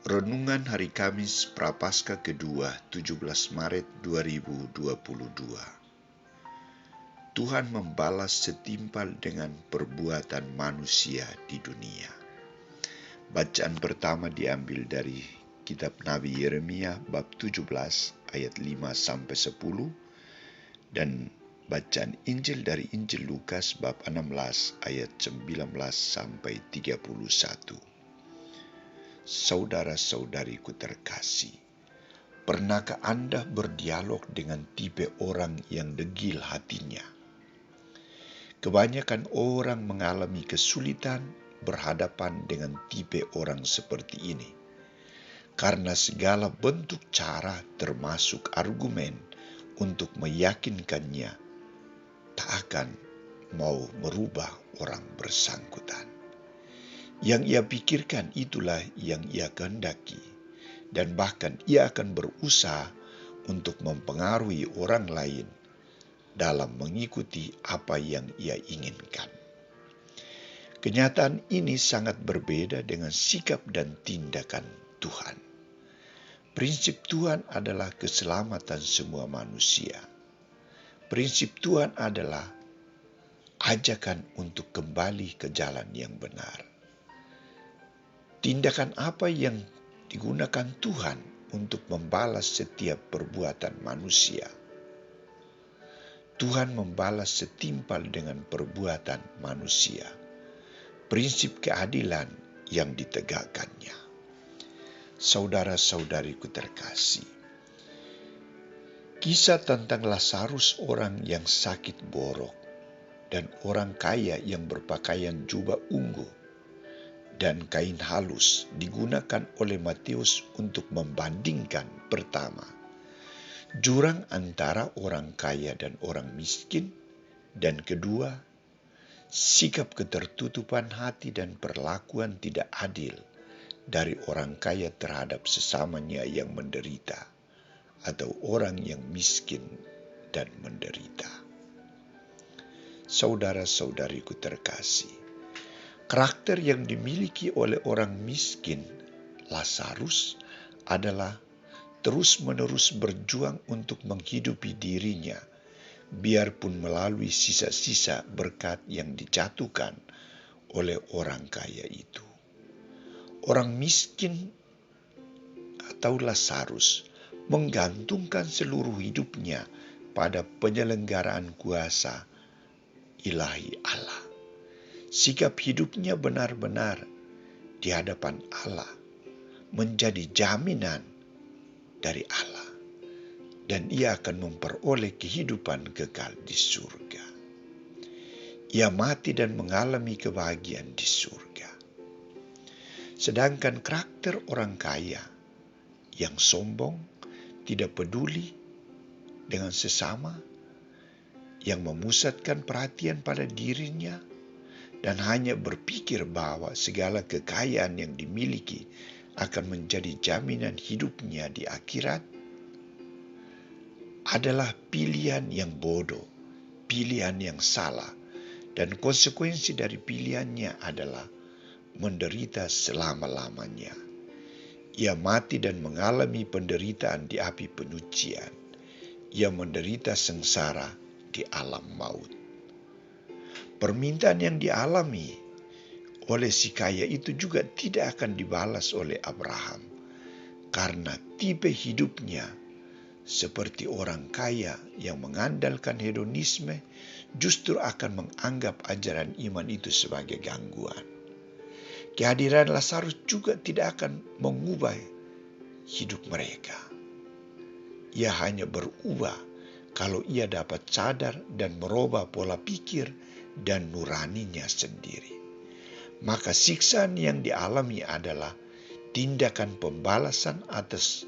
Renungan Hari Kamis Prapaskah kedua 17 Maret 2022. Tuhan membalas setimpal dengan perbuatan manusia di dunia. Bacaan pertama diambil dari kitab Nabi Yeremia bab 17 ayat 5-10 dan bacaan Injil dari Injil Lukas bab 16 ayat 19-31. Saudara-saudariku terkasih, pernahkah Anda berdialog dengan tipe orang yang degil hatinya? Kebanyakan orang mengalami kesulitan berhadapan dengan tipe orang seperti ini, karena segala bentuk cara termasuk argumen untuk meyakinkannya tak akan mau merubah orang bersangkutan. Yang ia pikirkan itulah yang ia kehendaki, dan bahkan ia akan berusaha untuk mempengaruhi orang lain dalam mengikuti apa yang ia inginkan. Kenyataan ini sangat berbeda dengan sikap dan tindakan Tuhan. Prinsip Tuhan adalah keselamatan semua manusia. Prinsip Tuhan adalah ajakan untuk kembali ke jalan yang benar. Tindakan apa yang digunakan Tuhan untuk membalas setiap perbuatan manusia? Tuhan membalas setimpal dengan perbuatan manusia. Prinsip keadilan yang ditegakkannya. Saudara-saudariku terkasih, kisah tentang Lazarus, orang yang sakit borok, dan orang kaya yang berpakaian jubah ungu dan kain halus digunakan oleh Matius untuk membandingkan pertama, jurang antara orang kaya dan orang miskin, dan kedua, sikap ketertutupan hati dan perlakuan tidak adil dari orang kaya terhadap sesamanya yang menderita atau orang yang miskin dan menderita. Saudara-saudariku terkasih, karakter yang dimiliki oleh orang miskin, Lazarus, adalah terus-menerus berjuang untuk menghidupi dirinya, biarpun melalui sisa-sisa berkat yang dijatuhkan oleh orang kaya itu. Orang miskin atau Lazarus menggantungkan seluruh hidupnya pada penyelenggaraan kuasa ilahi Allah. Sikap hidupnya benar-benar di hadapan Allah menjadi jaminan dari Allah, dan ia akan memperoleh kehidupan kekal di surga. Ia mati dan mengalami kebahagiaan di surga. Sedangkan karakter orang kaya yang sombong, tidak peduli dengan sesama, yang memusatkan perhatian pada dirinya, dan hanya berpikir bahwa segala kekayaan yang dimiliki akan menjadi jaminan hidupnya di akhirat, adalah pilihan yang bodoh, pilihan yang salah, dan konsekuensi dari pilihannya adalah menderita selama-lamanya. Ia mati dan mengalami penderitaan di api penyucian. Ia menderita sengsara di alam maut. Permintaan yang dialami oleh si kaya itu juga tidak akan dibalas oleh Abraham, karena tipe hidupnya seperti orang kaya yang mengandalkan hedonisme justru akan menganggap ajaran iman itu sebagai gangguan. Kehadiran Lazarus juga tidak akan mengubah hidup mereka. Ia hanya berubah kalau ia dapat sadar dan merubah pola pikir dan nuraninya sendiri. Maka siksaan yang dialami adalah tindakan pembalasan atas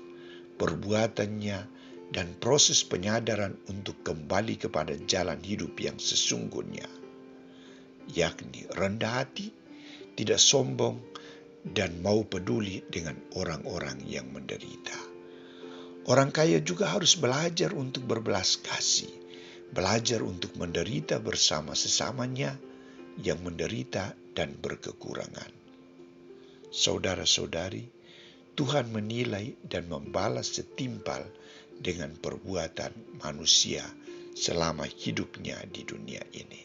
perbuatannya dan proses penyadaran untuk kembali kepada jalan hidup yang sesungguhnya, yakni rendah hati, tidak sombong, dan mau peduli dengan orang-orang yang menderita. Orang kaya juga harus belajar untuk berbelas kasih, belajar untuk menderita bersama sesamanya yang menderita dan berkekurangan. Saudara-saudari, Tuhan menilai dan membalas setimpal dengan perbuatan manusia selama hidupnya di dunia ini.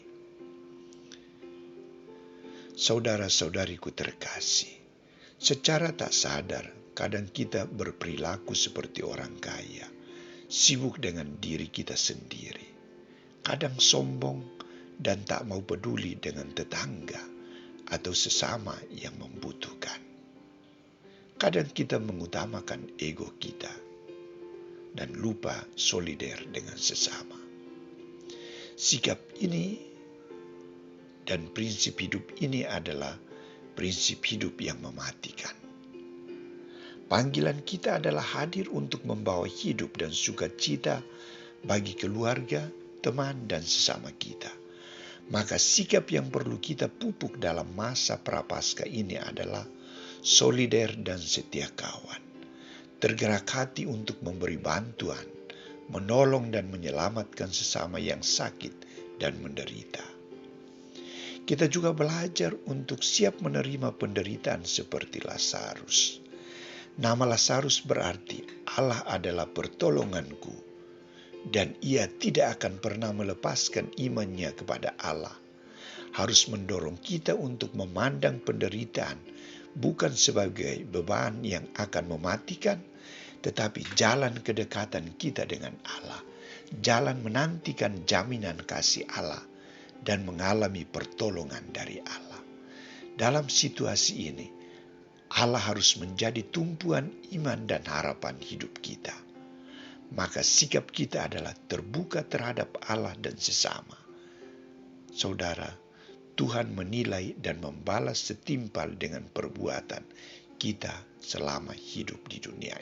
Saudara-saudariku terkasih, secara tak sadar kadang kita berperilaku seperti orang kaya, sibuk dengan diri kita sendiri, kadang sombong dan tak mau peduli dengan tetangga atau sesama yang membutuhkan. Kadang kita mengutamakan ego kita dan lupa solider dengan sesama. Sikap ini dan prinsip hidup ini adalah prinsip hidup yang mematikan. Panggilan kita adalah hadir untuk membawa hidup dan sukacita bagi keluarga, teman, dan sesama kita. Maka sikap yang perlu kita pupuk dalam masa prapaskah ini adalah solider dan setia kawan. Tergerak hati untuk memberi bantuan, menolong dan menyelamatkan sesama yang sakit dan menderita. Kita juga belajar untuk siap menerima penderitaan seperti Lazarus. Nama Lazarus berarti Allah adalah pertolonganku, dan ia tidak akan pernah melepaskan imannya kepada Allah. Harus mendorong kita untuk memandang penderitaan bukan sebagai beban yang akan mematikan, tetapi jalan kedekatan kita dengan Allah, jalan menantikan jaminan kasih Allah, dan mengalami pertolongan dari Allah. Dalam situasi ini, Allah harus menjadi tumpuan iman dan harapan hidup kita. Maka sikap kita adalah terbuka terhadap Allah dan sesama. Saudara, Tuhan menilai dan membalas setimpal dengan perbuatan kita selama hidup di dunia